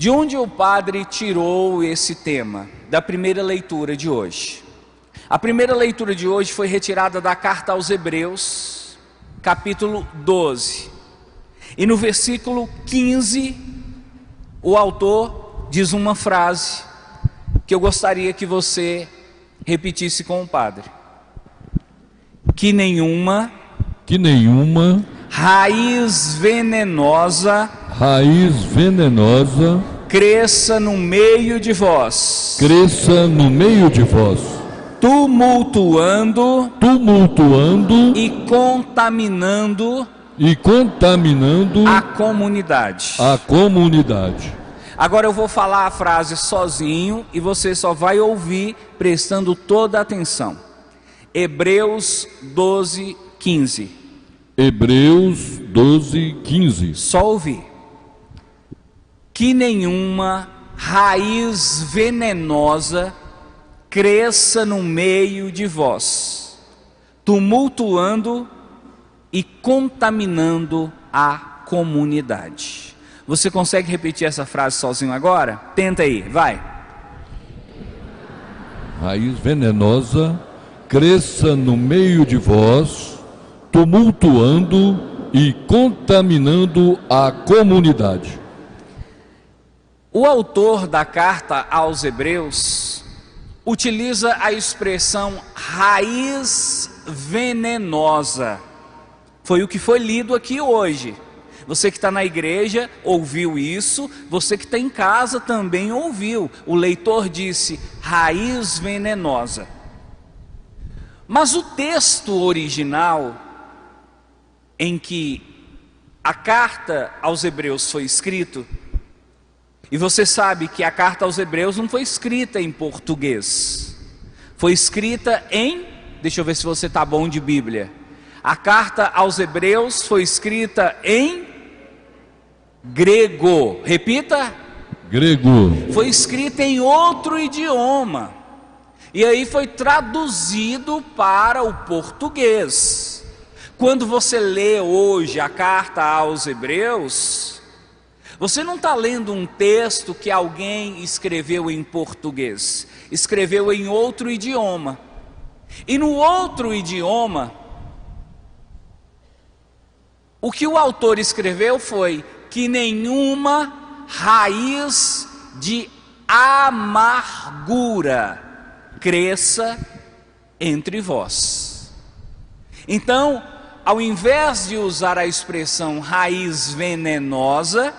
De onde o padre tirou esse tema? Da primeira leitura de hoje. A primeira leitura de hoje foi retirada da carta aos Hebreus, capítulo 12. E no versículo 15, o autor diz uma frase que eu gostaria que você repetisse com o padre. Que nenhuma raiz venenosa cresça no meio de vós, tumultuando e contaminando a comunidade. Agora eu vou falar a frase sozinho e você só vai ouvir prestando toda a atenção. Hebreus 12, 15. Hebreus 12, 15. Só ouvir. Que nenhuma raiz venenosa cresça no meio de vós, tumultuando e contaminando a comunidade. Você consegue repetir essa frase sozinho agora? Tenta aí, vai. Raiz venenosa cresça no meio de vós, tumultuando e contaminando a comunidade. O autor da carta aos Hebreus utiliza a expressão raiz venenosa. Foi o que foi lido aqui hoje. Você que está na igreja ouviu isso, você que está em casa também ouviu. O leitor disse raiz venenosa. Mas o texto original em que a carta aos Hebreus foi escrito, e você sabe que a carta aos Hebreus não foi escrita em português, foi escrita em, deixa eu ver se você está bom de Bíblia. A carta aos Hebreus foi escrita em grego. Repita. Grego. Foi escrita em outro idioma. E aí foi traduzido para o português. Quando você lê hoje a carta aos Hebreus, você não está lendo um texto que alguém escreveu em português. Escreveu em outro idioma. E no outro idioma, o que o autor escreveu foi que nenhuma raiz de amargura cresça entre vós. Então, ao invés de usar a expressão raiz venenosa,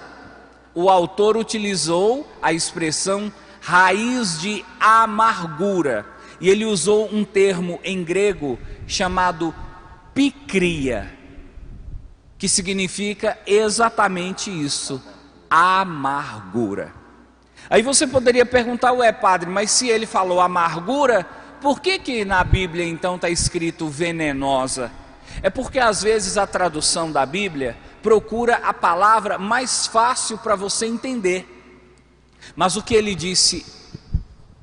o autor utilizou a expressão raiz de amargura. E ele usou um termo em grego chamado pikria, que significa exatamente isso, amargura. Aí você poderia perguntar, ué padre, mas se ele falou amargura, por que na Bíblia então está escrito venenosa? É porque às vezes a tradução da Bíblia procura a palavra mais fácil para você entender. Mas o que ele disse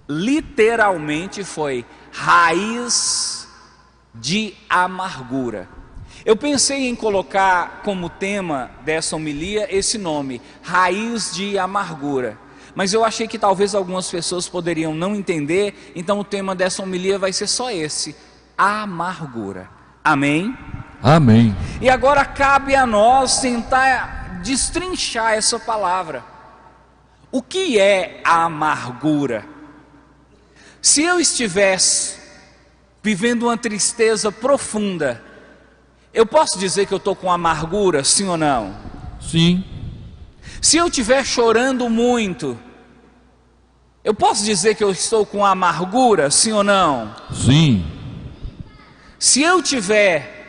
literalmente foi raiz de amargura. Eu pensei em colocar como tema dessa homilia esse nome, raiz de amargura. Mas eu achei que talvez algumas pessoas poderiam não entender, então o tema dessa homilia vai ser só esse, amargura. Amém? Amém. E agora cabe a nós tentar destrinchar essa palavra. O que é a amargura? Se eu estivesse vivendo uma tristeza profunda, eu posso dizer que eu estou com amargura, sim ou não? Sim. Se eu estiver chorando muito, eu posso dizer que eu estou com amargura, sim ou não? Sim. Se eu estiver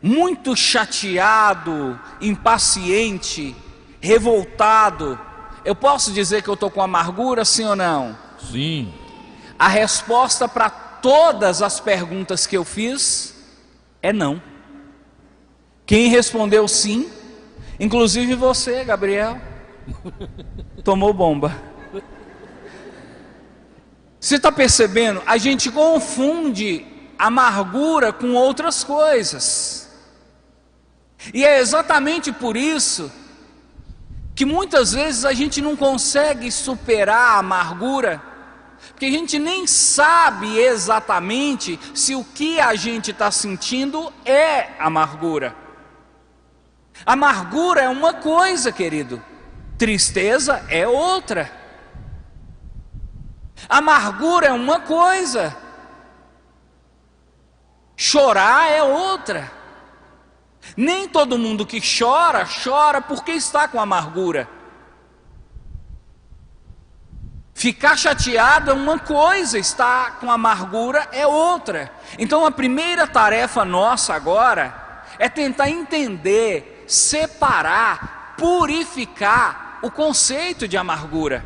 muito chateado, impaciente, revoltado, eu posso dizer que eu estou com amargura, sim ou não? Sim. A resposta para todas as perguntas que eu fiz é não. Quem respondeu sim, inclusive você, Gabriel, tomou bomba. Você está percebendo? A gente confunde amargura com outras coisas. E é exatamente por isso que muitas vezes a gente não consegue superar a amargura, porque a gente nem sabe exatamente se o que a gente está sentindo é amargura. Amargura é uma coisa, querido, tristeza é outra. Amargura é uma coisa, chorar é outra. Nem todo mundo que chora, chora porque está com amargura. Ficar chateado é uma coisa, estar com amargura é outra. Então a primeira tarefa nossa agora é tentar entender, separar, purificar o conceito de amargura,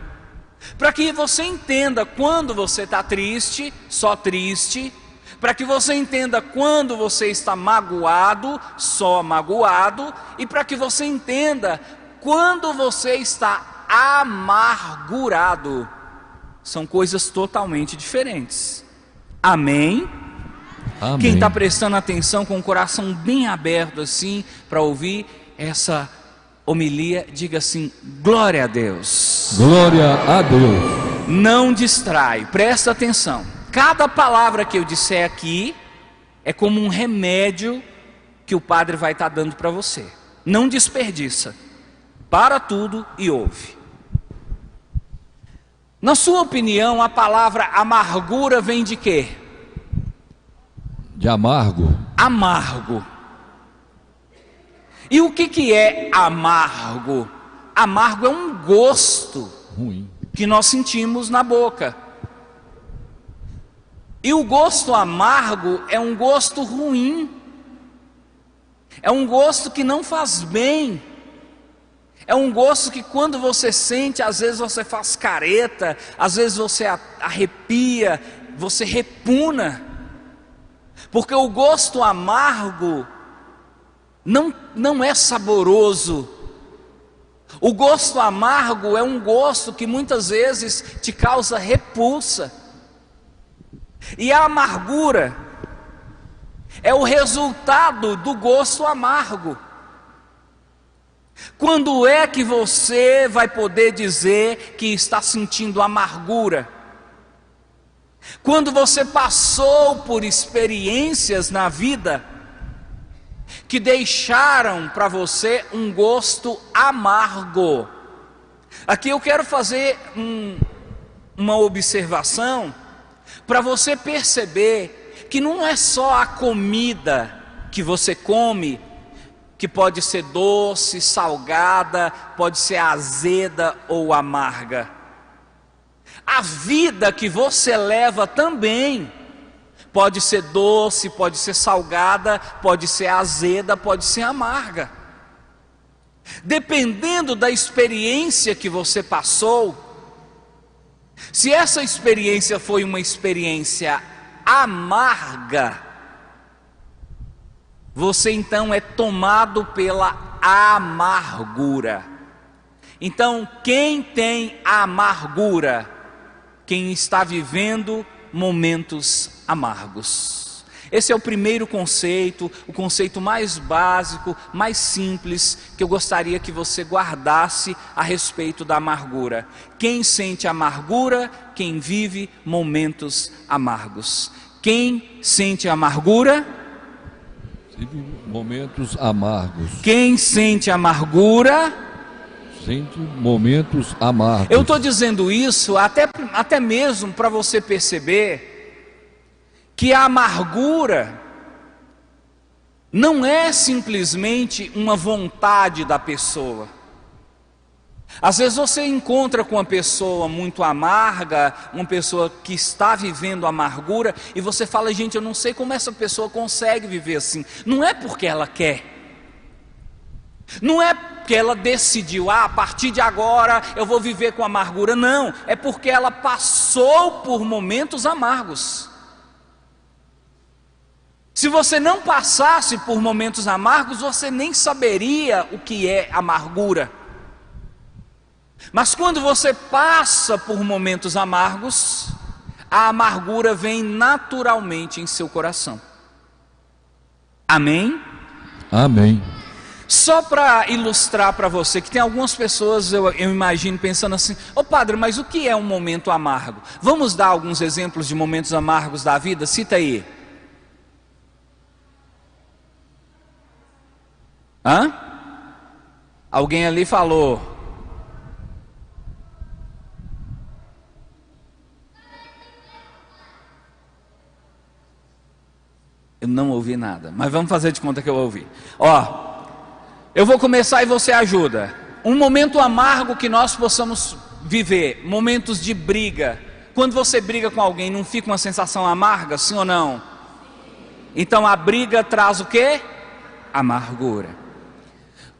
para que você entenda quando você está triste, só triste, para que você entenda quando você está magoado, só magoado, e para que você entenda quando você está amargurado. São coisas totalmente diferentes. Amém? Amém. Quem está prestando atenção com o coração bem aberto assim, para ouvir essa homilia, diga assim: glória a Deus. Glória a Deus. Não distrai, presta atenção. Cada palavra que eu disser aqui é como um remédio que o Padre vai estar dando para você. Não desperdiça. Para tudo e ouve. Na sua opinião, a palavra amargura vem de quê? De amargo. Amargo. E o que é amargo? Amargo é um gosto Ruim. que nós sentimos na boca. E o gosto amargo é um gosto ruim. É um gosto que não faz bem. É um gosto que quando você sente, às vezes você faz careta, às vezes você arrepia, você repugna. Porque o gosto amargo não é saboroso. O gosto amargo é um gosto que muitas vezes te causa repulsa. E a amargura é o resultado do gosto amargo. Quando é que você vai poder dizer que está sentindo amargura? Quando você passou por experiências na vida que deixaram para você um gosto amargo. Aqui eu quero fazer uma observação para você perceber que não é só a comida que você come, que pode ser doce, salgada, pode ser azeda ou amarga. A vida que você leva também pode ser doce, pode ser salgada, pode ser azeda, pode ser amarga. Dependendo da experiência que você passou, se essa experiência foi uma experiência amarga, você então é tomado pela amargura. Então, quem tem amargura? Quem está vivendo momentos amargos. Esse é o primeiro conceito, o conceito mais básico, mais simples, que eu gostaria que você guardasse a respeito da amargura. Quem sente amargura? Quem vive momentos amargos. Quem sente amargura? Momentos amargos. Quem sente amargura? Sente momentos amargos. Eu estou dizendo isso até mesmo para você perceber que a amargura não é simplesmente uma vontade da pessoa. Às vezes você encontra com uma pessoa muito amarga, uma pessoa que está vivendo amargura, e você fala: gente, eu não sei como essa pessoa consegue viver assim. Não é porque ela quer, não é porque ela decidiu, a partir de agora eu vou viver com amargura. Não, é porque ela passou por momentos amargos. Se você não passasse por momentos amargos, você nem saberia o que é amargura. Mas quando você passa por momentos amargos, a amargura vem naturalmente em seu coração. Amém? Amém. Só para ilustrar para você, que tem algumas pessoas, eu imagino, pensando assim: ô padre, mas o que é um momento amargo? Vamos dar alguns exemplos de momentos amargos da vida? Cita aí. Hã? Alguém ali falou. Eu não ouvi nada, mas vamos fazer de conta que eu ouvi. Ó, eu vou começar e você ajuda. Um momento amargo que nós possamos viver, momentos de briga. Quando você briga com alguém, não fica uma sensação amarga, sim ou não? Então a briga traz o quê? Amargura.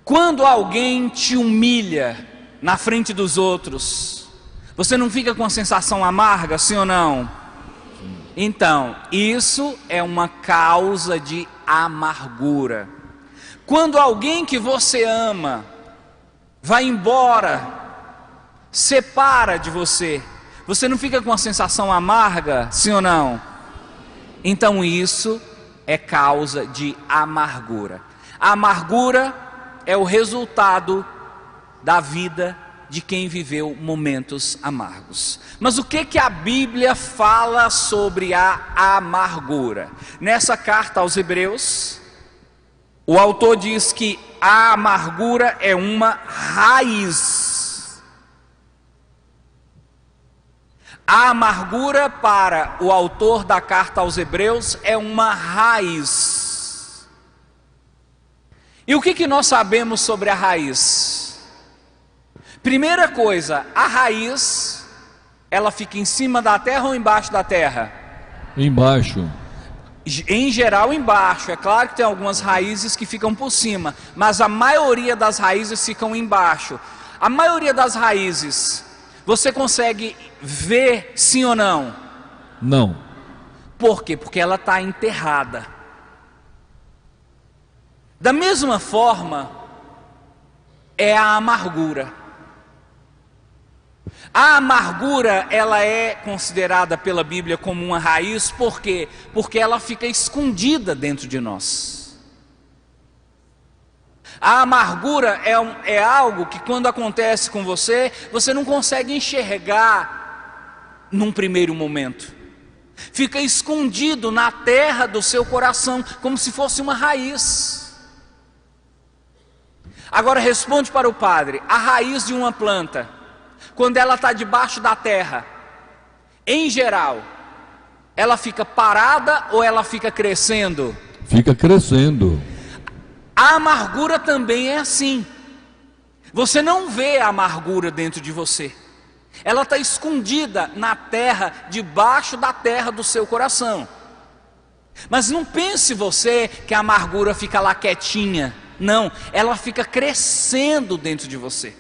Quando alguém te humilha na frente dos outros, você não fica com a sensação amarga, sim ou não? Então, isso é uma causa de amargura. Quando alguém que você ama vai embora, separa de você, você não fica com a sensação amarga, sim ou não? Então isso é causa de amargura. A amargura é o resultado da vida de quem viveu momentos amargos. Mas o que a Bíblia fala sobre a amargura? Nessa carta aos Hebreus, o autor diz que a amargura é uma raiz. A amargura, para o autor da carta aos Hebreus, é uma raiz. E o que nós sabemos sobre a raiz? Primeira coisa, a raiz, ela fica em cima da terra ou embaixo da terra? Embaixo. Em geral embaixo. É claro que tem algumas raízes que ficam por cima, mas a maioria das raízes ficam embaixo. A maioria das raízes, você consegue ver sim ou não? Não. Por quê? Porque ela está enterrada. Da mesma forma, é a amargura. A amargura, ela é considerada pela Bíblia como uma raiz, por quê? Porque ela fica escondida dentro de nós. A amargura é algo que quando acontece com você, você não consegue enxergar num primeiro momento. Fica escondido na terra do seu coração, como se fosse uma raiz. Agora responde para o padre: a raiz de uma planta, quando ela está debaixo da terra, em geral, ela fica parada ou ela fica crescendo? Fica crescendo. A amargura também é assim. Você não vê a amargura dentro de você. Ela está escondida na terra, debaixo da terra do seu coração. Mas não pense você que a amargura fica lá quietinha. Não, ela fica crescendo dentro de você.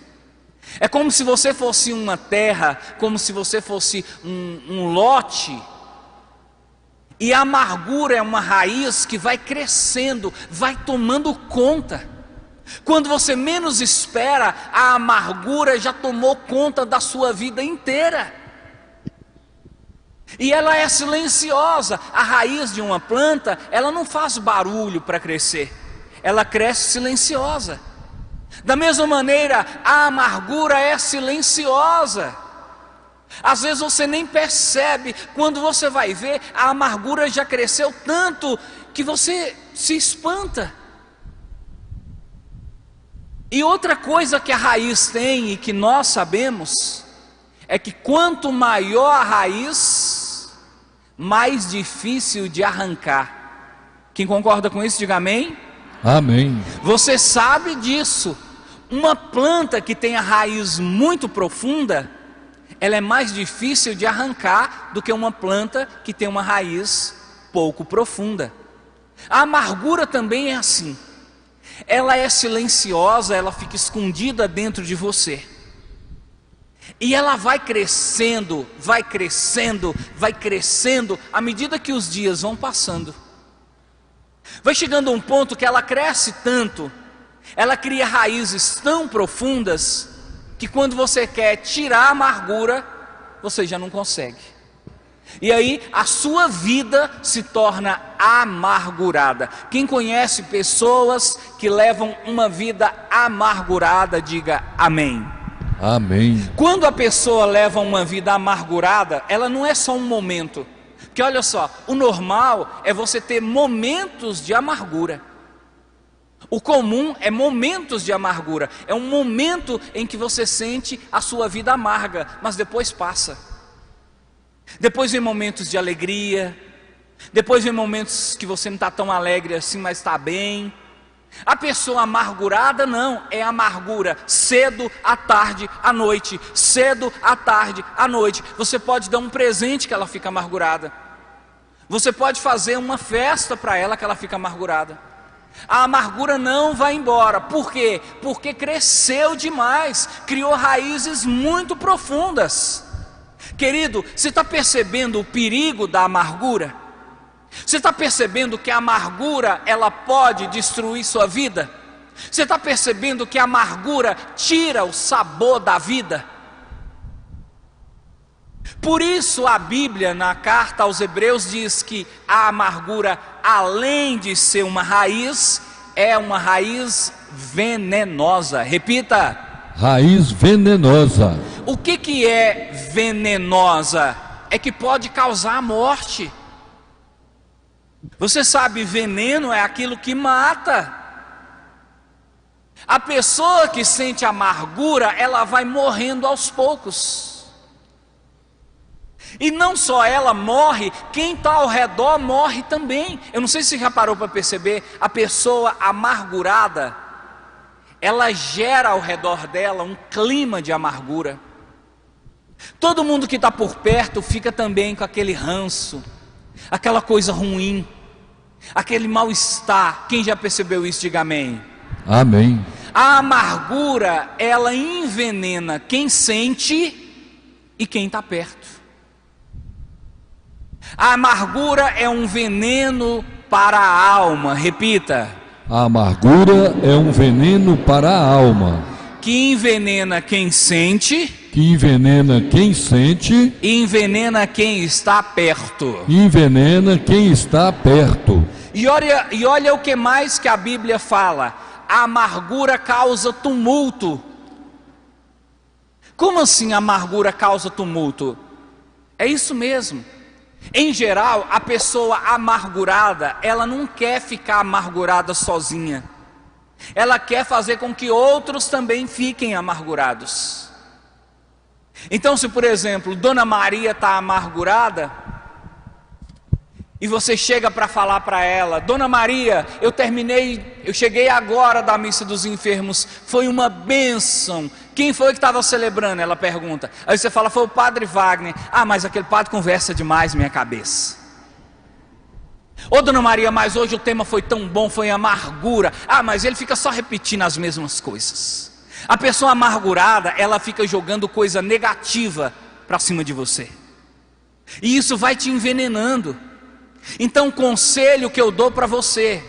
É como se você fosse uma terra, como se você fosse um lote. E a amargura é uma raiz que vai crescendo, vai tomando conta. Quando você menos espera, a amargura já tomou conta da sua vida inteira. E ela é silenciosa. A raiz de uma planta, ela não faz barulho para crescer. Ela cresce silenciosa. Da mesma maneira, a amargura é silenciosa. Às vezes você nem percebe, quando você vai ver, a amargura já cresceu tanto que você se espanta. E outra coisa que a raiz tem e que nós sabemos, é que quanto maior a raiz, mais difícil de arrancar. Quem concorda com isso, diga amém. Amém. Você sabe disso. Uma planta que tem a raiz muito profunda, ela é mais difícil de arrancar do que uma planta que tem uma raiz pouco profunda. A amargura também é assim. Ela é silenciosa, ela fica escondida dentro de você. E ela vai crescendo, vai crescendo, vai crescendo, à medida que os dias vão passando. Vai chegando a um ponto que ela cresce tanto, ela cria raízes tão profundas, que quando você quer tirar a amargura, você já não consegue. E aí a sua vida se torna amargurada. Quem conhece pessoas que levam uma vida amargurada, diga amém. Amém. Quando a pessoa leva uma vida amargurada, ela não é só um momento. Porque olha só, o normal é você ter momentos de amargura. O comum é momentos de amargura. É um momento em que você sente a sua vida amarga, mas depois passa. Depois vem momentos de alegria. Depois vem momentos que você não está tão alegre assim, mas está bem. A pessoa amargurada não, é amargura cedo, à tarde, à noite. Cedo, à tarde, à noite. Você pode dar um presente que ela fica amargurada. Você pode fazer uma festa para ela que ela fica amargurada. A amargura não vai embora. Por quê? Porque cresceu demais, criou raízes muito profundas. Querido, você está percebendo o perigo da amargura? Você está percebendo que a amargura, ela pode destruir sua vida? Você está percebendo que a amargura tira o sabor da vida? Por isso a Bíblia, na carta aos Hebreus, diz que a amargura, além de ser uma raiz, é uma raiz venenosa. Repita. Raiz venenosa. O que é venenosa? É que pode causar a morte. Você sabe, veneno é aquilo que mata. A pessoa que sente amargura, ela vai morrendo aos poucos. E não só ela morre, quem está ao redor morre também. Eu não sei se você já parou para perceber, a pessoa amargurada, ela gera ao redor dela um clima de amargura. Todo mundo que está por perto fica também com aquele ranço, aquela coisa ruim, aquele mal-estar. Quem já percebeu isso, diga amém. Amém. A amargura, ela envenena quem sente e quem está perto. A amargura é um veneno para a alma. Repita. A amargura é um veneno para a alma, que envenena quem sente, que envenena quem sente, e envenena quem está perto. envenena quem está perto. E olha o que mais que a Bíblia fala: a amargura causa tumulto. Como assim a amargura causa tumulto? É isso mesmo. Em geral, a pessoa amargurada, ela não quer ficar amargurada sozinha. Ela quer fazer com que outros também fiquem amargurados. Então, se por exemplo, Dona Maria está amargurada, e você chega para falar para ela: Dona Maria, eu cheguei agora da missa dos enfermos, foi uma bênção. Quem foi que estava celebrando? Ela pergunta. Aí você fala: foi o padre Wagner. Ah, mas aquele padre conversa demais minha cabeça. Ô Dona Maria, mas hoje o tema foi tão bom, foi amargura. Ah, mas ele fica só repetindo as mesmas coisas. A pessoa amargurada, ela fica jogando coisa negativa para cima de você, e isso vai te envenenando. Então, conselho que eu dou para você: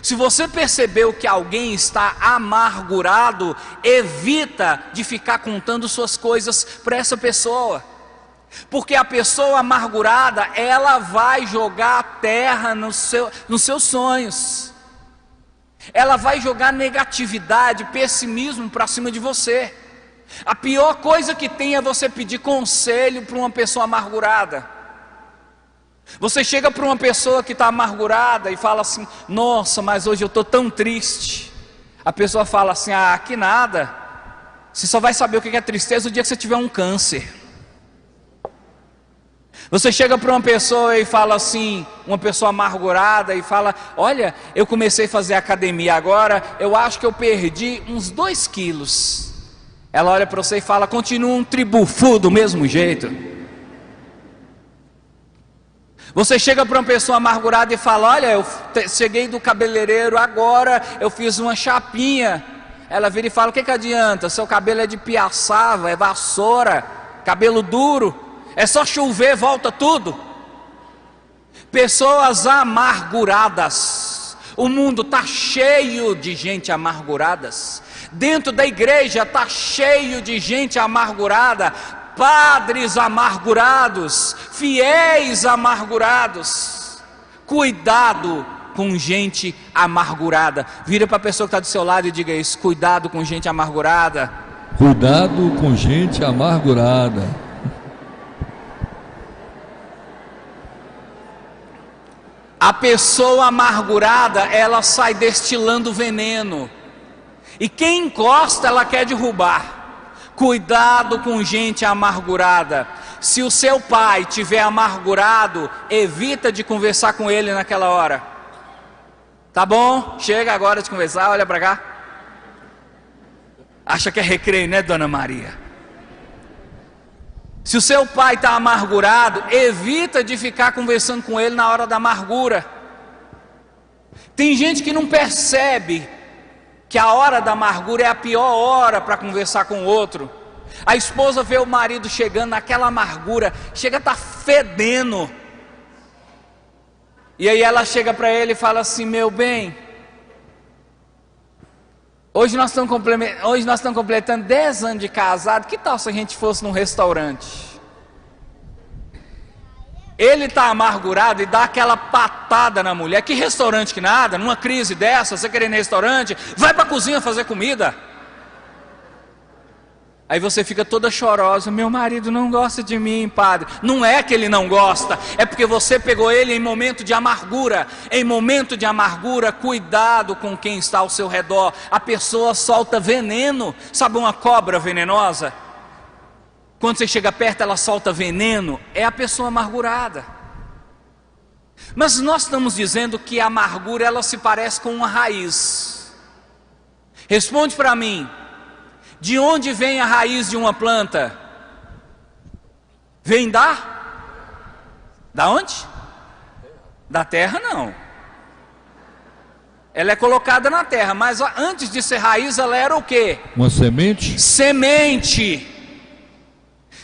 se você percebeu que alguém está amargurado, evita de ficar contando suas coisas para essa pessoa. Porque a pessoa amargurada, ela vai jogar terra nos seus sonhos. Ela vai jogar negatividade, pessimismo para cima de você. A pior coisa que tem é você pedir conselho para uma pessoa amargurada. Você chega para uma pessoa que está amargurada e fala assim: nossa, mas hoje eu estou tão triste. A pessoa fala assim: ah, que nada. Você só vai saber o que é tristeza o dia que você tiver um câncer. Você chega para uma pessoa e fala assim, uma pessoa amargurada, e fala: olha, eu comecei a fazer academia agora, eu acho que eu perdi uns 2 quilos. Ela olha para você e fala: continua um tribufu do mesmo jeito. Você chega para uma pessoa amargurada e fala: olha, eu cheguei do cabeleireiro agora, eu fiz uma chapinha. Ela vira e fala: o que adianta? Seu cabelo é de piaçava, é vassoura, cabelo duro, é só chover, volta tudo. Pessoas amarguradas. O mundo está cheio de gente amarguradas. Dentro da igreja está cheio de gente amargurada. Padres amargurados, fiéis amargurados. Cuidado com gente amargurada. Vira para a pessoa que está do seu lado e diga isso: cuidado com gente amargurada. Cuidado com gente amargurada. A pessoa amargurada, ela sai destilando veneno. E quem encosta, ela quer derrubar. Cuidado com gente amargurada. Se o seu pai estiver amargurado, evita de conversar com ele naquela hora. Tá bom? Chega agora de conversar, olha para cá. Acha que é recreio, né, Dona Maria? Se o seu pai está amargurado, evita de ficar conversando com ele na hora da amargura. Tem gente que não percebe que a hora da amargura é a pior hora para conversar com o outro. A esposa vê o marido chegando naquela amargura, chega a estar fedendo. E aí ela chega para ele e fala assim: meu bem, hoje nós estamos completando 10 anos de casado, que tal se a gente fosse num restaurante? Ele está amargurado e dá aquela patada na mulher. Que restaurante que nada, numa crise dessa, você querendo ir no restaurante, vai para a cozinha fazer comida. Aí você fica toda chorosa: meu marido não gosta de mim, padre. Não é que ele não gosta, é porque você pegou ele em momento de amargura. Em momento de amargura, cuidado com quem está ao seu redor. A pessoa solta veneno. Sabe uma cobra venenosa? Quando você chega perto, ela solta veneno. É a pessoa amargurada. Mas nós estamos dizendo que a amargura, ela se parece com uma raiz. Responde para mim: de onde vem a raiz de uma planta? Vem da onde? Da terra não. Ela é colocada na terra, mas antes de ser raiz, ela era o quê? Uma semente? Semente.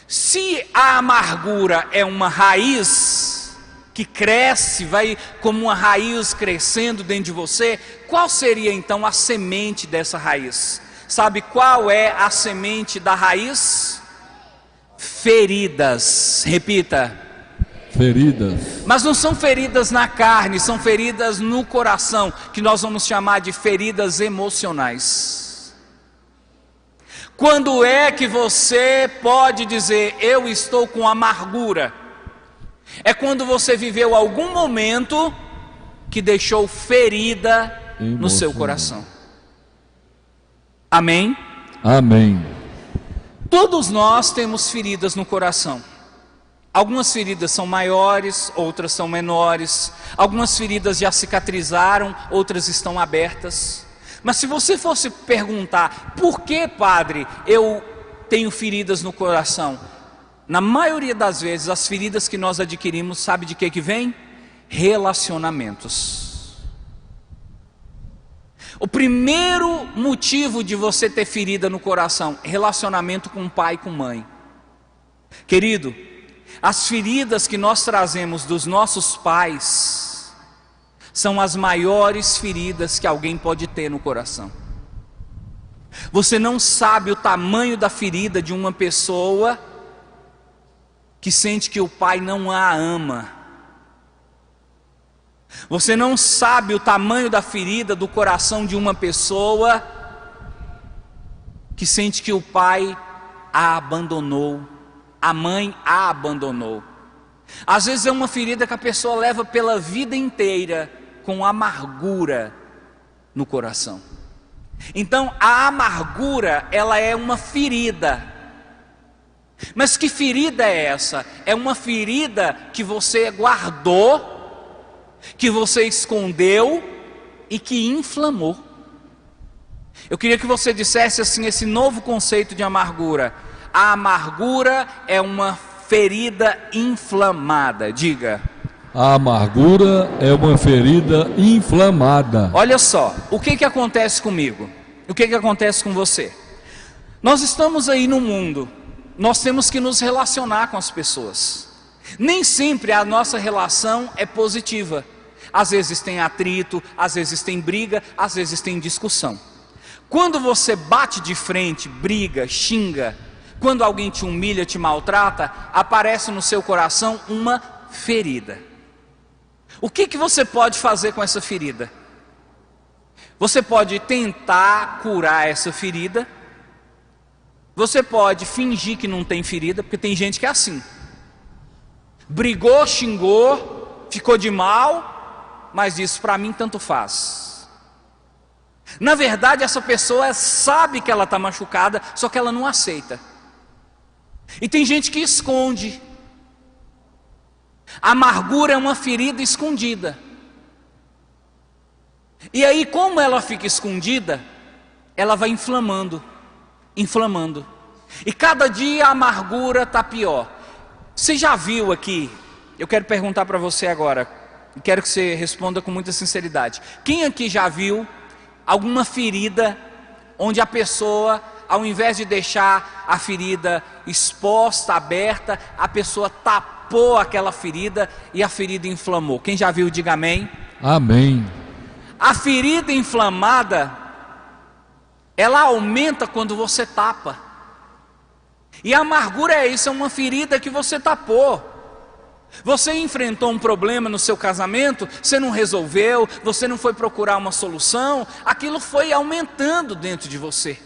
Se a amargura é uma raiz que cresce, vai como uma raiz crescendo dentro de você, qual seria então a semente dessa raiz? Sabe qual é a semente da raiz? Feridas. Repita: feridas. Mas não são feridas na carne, são feridas no coração, que nós vamos chamar de feridas emocionais. Quando é que você pode dizer: eu estou com amargura? É quando você viveu algum momento que deixou ferida no seu coração. Amém? Amém. Todos nós temos feridas no coração. Algumas feridas são maiores, outras são menores. Algumas feridas já cicatrizaram, outras estão abertas. Mas se você fosse perguntar: por que, padre, eu tenho feridas no coração? Na maioria das vezes, as feridas que nós adquirimos, sabe de que vem? Relacionamentos. O primeiro motivo de você ter ferida no coração: relacionamento com pai e com mãe. Querido, as feridas que nós trazemos dos nossos pais são as maiores feridas que alguém pode ter no coração. Você não sabe o tamanho da ferida de uma pessoa que sente que o pai não a ama. Você não sabe o tamanho da ferida do coração de uma pessoa que sente que o pai a abandonou, a mãe a abandonou. Às vezes é uma ferida que a pessoa leva pela vida inteira, com amargura no coração. Então a amargura, ela é uma ferida. Mas que ferida é essa? É uma ferida que você guardou, que você escondeu e que inflamou. Eu queria que você dissesse assim esse novo conceito de amargura: a amargura é uma ferida inflamada. Diga: a amargura é uma ferida inflamada. Olha só, o que acontece comigo? O que acontece com você? Nós estamos aí no mundo, nós temos que nos relacionar com as pessoas. Nem sempre a nossa relação é positiva. Às vezes tem atrito, às vezes tem briga, às vezes tem discussão. Quando você bate de frente, briga, xinga, quando alguém te humilha, te maltrata, aparece no seu coração uma ferida. O que você pode fazer com essa ferida? Você pode tentar curar essa ferida. Você pode fingir que não tem ferida, porque tem gente que é assim. Brigou, xingou, ficou de mal, mas disse: para mim tanto faz. Na verdade, essa pessoa sabe que ela está machucada, só que ela não aceita. E tem gente que esconde. A amargura é uma ferida escondida. E aí, como ela fica escondida, ela vai inflamando. E cada dia a amargura está pior. Você já viu aqui? Eu quero perguntar para você agora, e quero que você responda com muita sinceridade. Quem aqui já viu alguma ferida onde a pessoa, ao invés de deixar a ferida exposta, aberta, a pessoa tapou aquela ferida e a ferida inflamou? Quem já viu, diga amém. Amém. A ferida inflamada, ela aumenta quando você tapa. E a amargura é isso, é uma ferida que você tapou. Você enfrentou um problema no seu casamento, você não resolveu, você não foi procurar uma solução, aquilo foi aumentando dentro de você.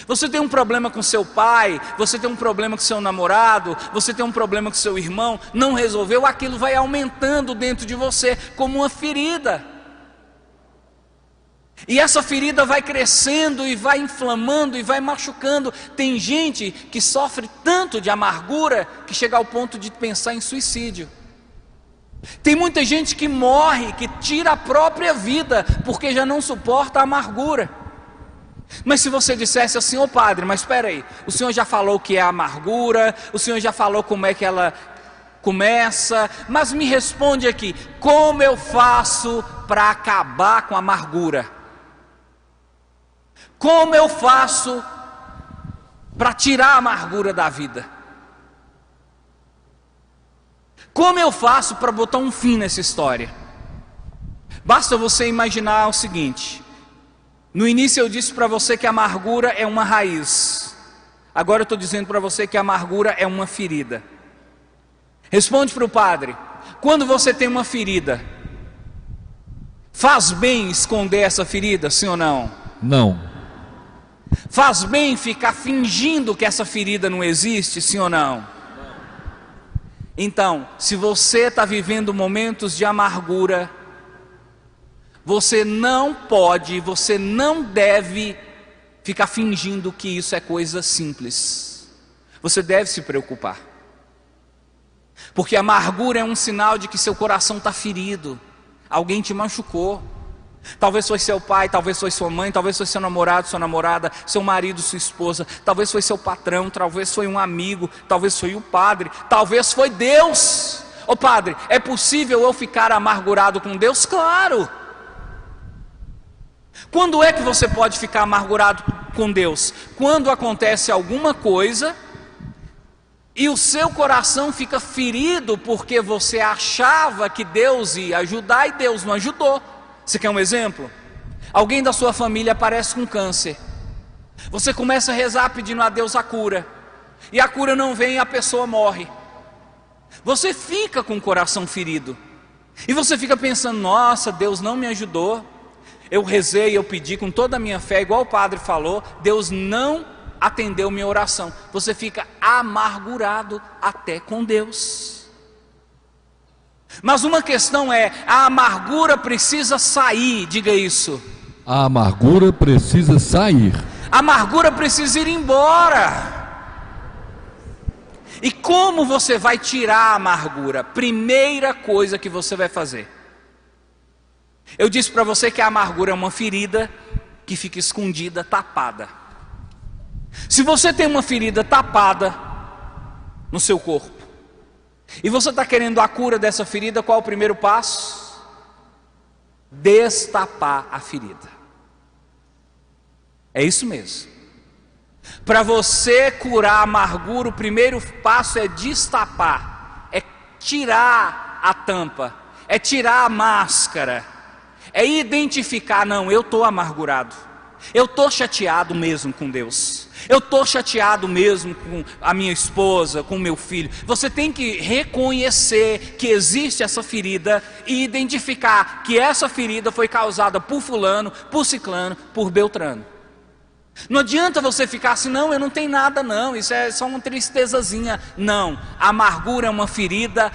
Você tem um problema com seu pai, você tem um problema com seu namorado, você tem um problema com seu irmão, não resolveu, aquilo vai aumentando dentro de você como uma ferida. E essa ferida vai crescendo e vai inflamando e vai machucando. Tem gente que sofre tanto de amargura que chega ao ponto de pensar em suicídio. Tem muita gente que morre, que tira a própria vida porque já não suporta a amargura. Mas se você dissesse assim: ô padre, mas espera aí, o senhor já falou o que é a amargura, o senhor já falou como é que ela começa, mas me responde aqui, como eu faço para acabar com a amargura? Como eu faço para tirar a amargura da vida? Como eu faço para botar um fim nessa história? Basta você imaginar o seguinte: no início eu disse para você que a amargura é uma raiz. Agora eu estou dizendo para você que a amargura é uma ferida. Responde para o padre: quando você tem uma ferida, faz bem esconder essa ferida, sim ou não? Não. Faz bem ficar fingindo que essa ferida não existe, sim ou não? Então, se você está vivendo momentos de amargura, você não pode, você não deve ficar fingindo que isso é coisa simples. Você deve se preocupar. Porque a amargura é um sinal de que seu coração está ferido. Alguém te machucou. Talvez foi seu pai, talvez foi sua mãe, talvez foi seu namorado, sua namorada, seu marido, sua esposa, talvez foi seu patrão, talvez foi um amigo, talvez foi o padre, talvez foi Deus. Ô padre, é possível eu ficar amargurado com Deus? Claro. Quando é que você pode ficar amargurado com Deus? Quando acontece alguma coisa e o seu coração fica ferido porque você achava que Deus ia ajudar e Deus não ajudou. Você quer um exemplo? Alguém da sua família aparece com câncer. Você começa a rezar pedindo a Deus a cura. E a cura não vem e a pessoa morre. Você fica com o coração ferido. E você fica pensando: nossa, Deus não me ajudou. Eu rezei, eu pedi com toda a minha fé, igual o padre falou, Deus não atendeu minha oração. Você fica amargurado até com Deus. Mas uma questão é: a amargura precisa sair, diga isso. A amargura precisa sair. A amargura precisa ir embora. E como você vai tirar a amargura? Primeira coisa que você vai fazer. Eu disse para você que a amargura é uma ferida que fica escondida, tapada. Se você tem uma ferida tapada no seu corpo, e você está querendo a cura dessa ferida, qual é o primeiro passo? Destapar a ferida. É isso mesmo. Para você curar a amargura, o primeiro passo é destapar, é tirar a tampa, é tirar a máscara, é identificar: não, eu estou amargurado, eu estou chateado mesmo com Deus, Eu estou chateado mesmo com a minha esposa, com o meu filho. Você tem que reconhecer que existe essa ferida e identificar que essa ferida foi causada por fulano, por ciclano, por beltrano. Não adianta você ficar assim, não, eu não tenho nada não, isso é só uma tristezazinha. Não, a amargura é uma ferida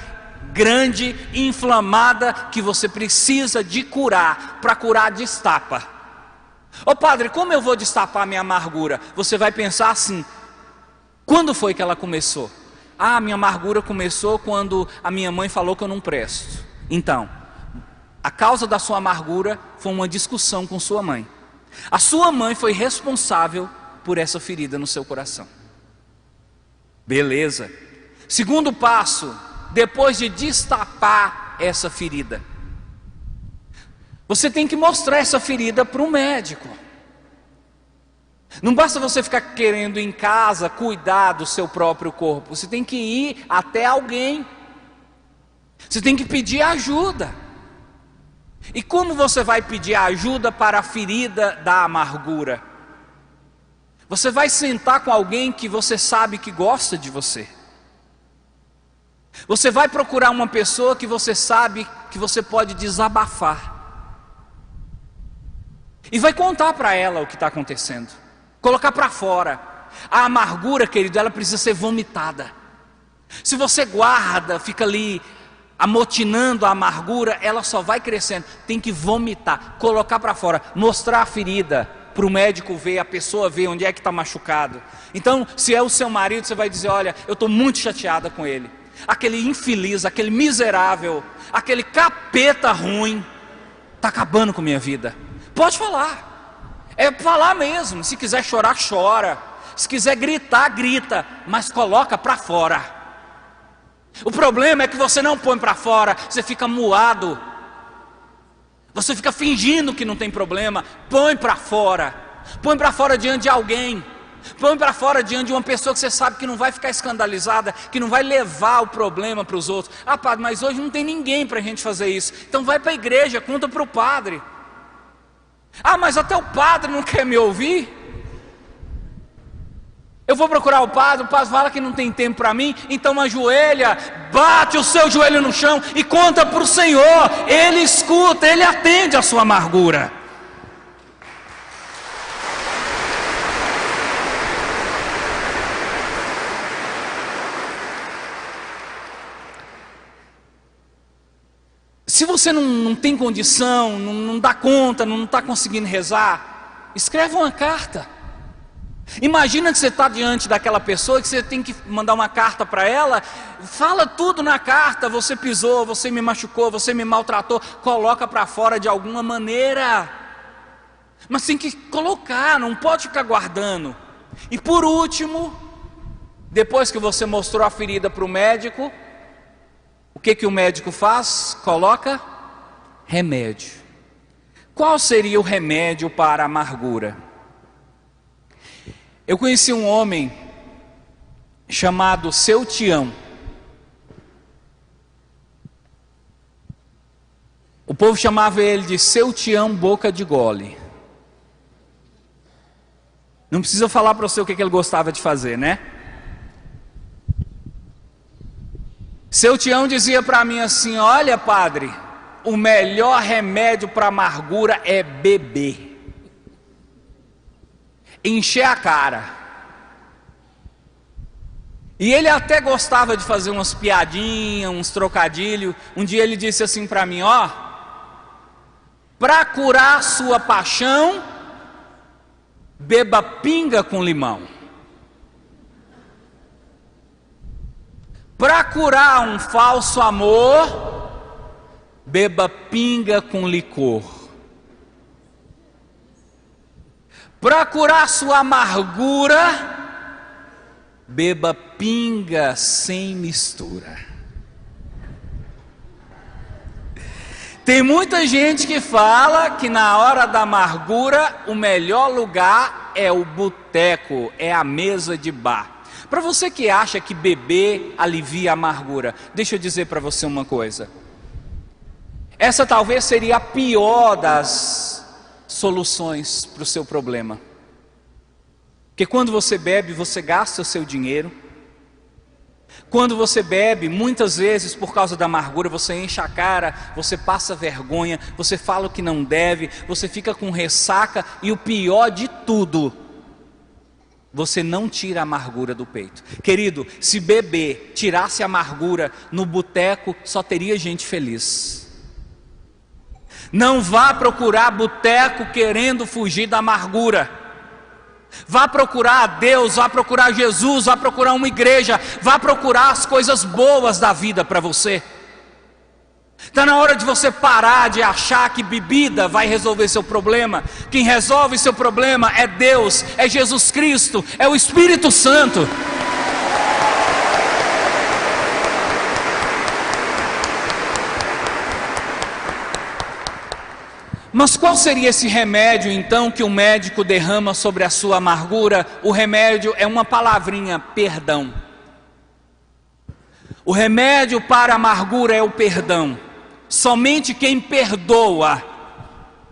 grande, inflamada, que você precisa de curar. Para curar, destapa. Ô padre, como eu vou destapar a minha amargura? Você vai pensar assim: quando foi que ela começou? Ah, minha amargura começou quando a minha mãe falou que eu não presto. Então, a causa da sua amargura foi uma discussão com sua mãe. A sua mãe foi responsável por essa ferida no seu coração. Beleza. Segundo passo, depois de destapar essa ferida, você tem que mostrar essa ferida para um médico. Não basta você ficar querendo em casa cuidar do seu próprio corpo. Você tem que ir até alguém. Você tem que pedir ajuda. E como você vai pedir ajuda para a ferida da amargura? Você vai sentar com alguém que você sabe que gosta de você. Você vai procurar uma pessoa que você sabe que você pode desabafar. E vai contar para ela o que está acontecendo. Colocar para fora. A amargura, querido, ela precisa ser vomitada. Se você guarda, fica ali amotinando a amargura, ela só vai crescendo. Tem que vomitar, colocar para fora, mostrar a ferida para o médico ver, a pessoa ver onde é que está machucado. Então, se é o seu marido, você vai dizer: olha, eu estou muito chateada com ele. Aquele infeliz, aquele miserável, aquele capeta ruim está acabando com a minha vida. Pode falar, é falar mesmo. Se quiser chorar, chora. Se quiser gritar, grita, mas coloca para fora. O problema é que você não põe para fora, você fica muado. Você fica fingindo que não tem problema. Põe para fora. Põe para fora diante de alguém. Põe para fora diante de uma pessoa que você sabe que não vai ficar escandalizada, que não vai levar o problema para os outros. Ah, padre, mas hoje não tem ninguém para a gente fazer isso. Então vai para a igreja, conta para o padre. Ah, mas até o padre não quer me ouvir. Eu vou procurar o padre fala que não tem tempo para mim. Então ajoelha, bate o seu joelho no chão e conta para o Senhor. Ele escuta, Ele atende a sua amargura. Se você não tem condição, não dá conta, não está conseguindo rezar, escreve uma carta. Imagina que você está diante daquela pessoa, que você tem que mandar uma carta para ela. Fala tudo na carta: você pisou, você me machucou, você me maltratou. Coloca para fora de alguma maneira. Mas tem que colocar, não pode ficar guardando. E por último, depois que você mostrou a ferida para o médico, o que o médico faz? Coloca remédio. Qual seria o remédio para a amargura? Eu conheci um homem chamado Seu Tião. O povo chamava ele de Seu Tião Boca de Gole. Não precisa falar para você o que ele gostava de fazer, né? Seu Tião dizia para mim assim: olha, padre, o melhor remédio para amargura é beber. Encher a cara. E ele até gostava de fazer umas piadinhas, uns trocadilhos. Um dia ele disse assim para mim: ó, para curar sua paixão, beba pinga com limão. Para curar um falso amor, beba pinga com licor. Para curar sua amargura, beba pinga sem mistura. Tem muita gente que fala que na hora da amargura o melhor lugar é o boteco, é a mesa de bar. Para você que acha que beber alivia a amargura, deixa eu dizer para você uma coisa. Essa talvez seria a pior das soluções para o seu problema. Porque quando você bebe, você gasta o seu dinheiro. Quando você bebe, muitas vezes por causa da amargura, você enche a cara, você passa vergonha, você fala o que não deve, você fica com ressaca e o pior de tudo, você não tira a amargura do peito. Querido, se beber tirasse a amargura no boteco, só teria gente feliz. Não vá procurar boteco querendo fugir da amargura. Vá procurar a Deus, vá procurar Jesus, vá procurar uma igreja, vá procurar as coisas boas da vida para você. Está na hora de você parar de achar que bebida vai resolver seu problema. Quem resolve seu problema é Deus, é Jesus Cristo, é o Espírito Santo. Mas qual seria esse remédio então que o médico derrama sobre a sua amargura? O remédio é uma palavrinha: perdão. O remédio para a amargura é o perdão. Somente quem perdoa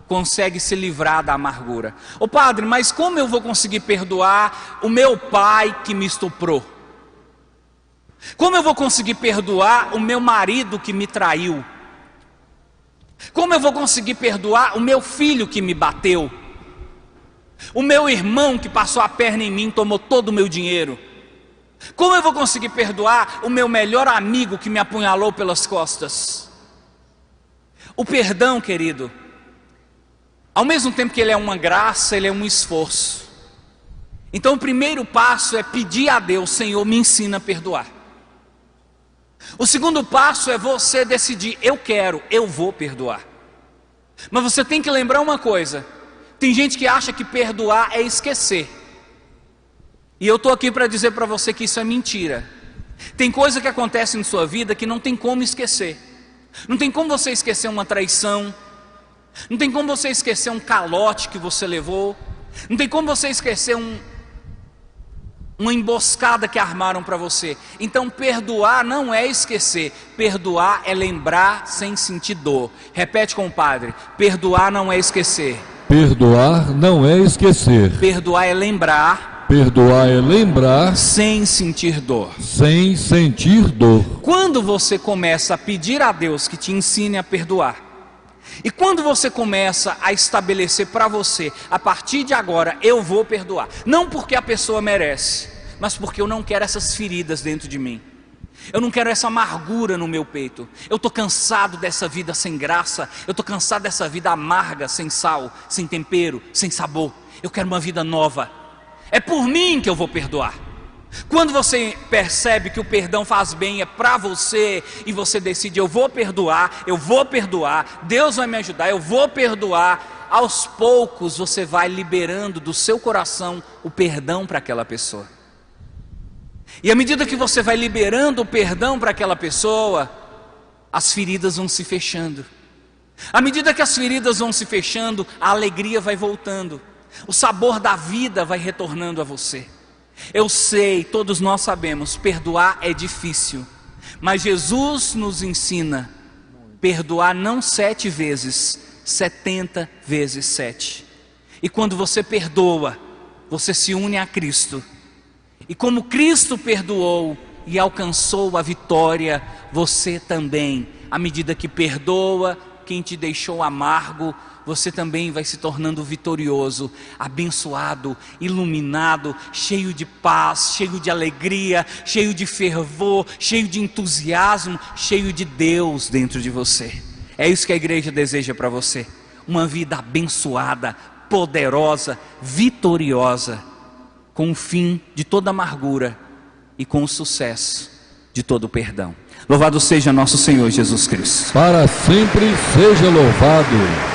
consegue se livrar da amargura. Ô padre, mas como eu vou conseguir perdoar o meu pai que me estuprou? Como eu vou conseguir perdoar o meu marido que me traiu? Como eu vou conseguir perdoar o meu filho que me bateu? O meu irmão que passou a perna em mim, tomou todo o meu dinheiro? Como eu vou conseguir perdoar o meu melhor amigo que me apunhalou pelas costas? O perdão, querido, ao mesmo tempo que ele é uma graça, ele é um esforço. Então o primeiro passo é pedir a Deus: Senhor, me ensina a perdoar. O segundo passo é você decidir: eu quero, eu vou perdoar. Mas você tem que lembrar uma coisa: tem gente que acha que perdoar é esquecer. E eu estou aqui para dizer para você que isso é mentira. Tem coisa que acontece em sua vida que não tem como esquecer. Não tem como você esquecer uma traição. Não tem como você esquecer um calote que você levou. Não tem como você esquecer uma emboscada que armaram para você. Então perdoar não é esquecer. Perdoar é lembrar sem sentir dor. Repete com o padre: perdoar não é esquecer. Perdoar não é esquecer. Perdoar é lembrar. Perdoar é lembrar sem sentir dor. Sem sentir dor. Quando você começa a pedir a Deus que te ensine a perdoar, e quando você começa a estabelecer para você: a partir de agora eu vou perdoar, não porque a pessoa merece, mas porque eu não quero essas feridas dentro de mim. Eu não quero essa amargura no meu peito. Eu estou cansado dessa vida sem graça. Eu estou cansado dessa vida amarga, sem sal, sem tempero, sem sabor. Eu quero uma vida nova. É por mim que eu vou perdoar. Quando você percebe que o perdão faz bem, é para você, e você decide: eu vou perdoar, Deus vai me ajudar, eu vou perdoar. Aos poucos você vai liberando do seu coração o perdão para aquela pessoa. E à medida que você vai liberando o perdão para aquela pessoa, as feridas vão se fechando. À medida que as feridas vão se fechando, a alegria vai voltando. O sabor da vida vai retornando a você. Eu sei, todos nós sabemos, perdoar é difícil. Mas Jesus nos ensina: perdoar não 7 vezes, 70 vezes 7. E quando você perdoa, você se une a Cristo. E como Cristo perdoou e alcançou a vitória, você também, à medida que perdoa quem te deixou amargo, você também vai se tornando vitorioso, abençoado, iluminado, cheio de paz, cheio de alegria, cheio de fervor, cheio de entusiasmo, cheio de Deus dentro de você. É isso que a igreja deseja para você: uma vida abençoada, poderosa, vitoriosa, com o fim de toda amargura e com o sucesso de todo o perdão. Louvado seja nosso Senhor Jesus Cristo. Para sempre seja louvado.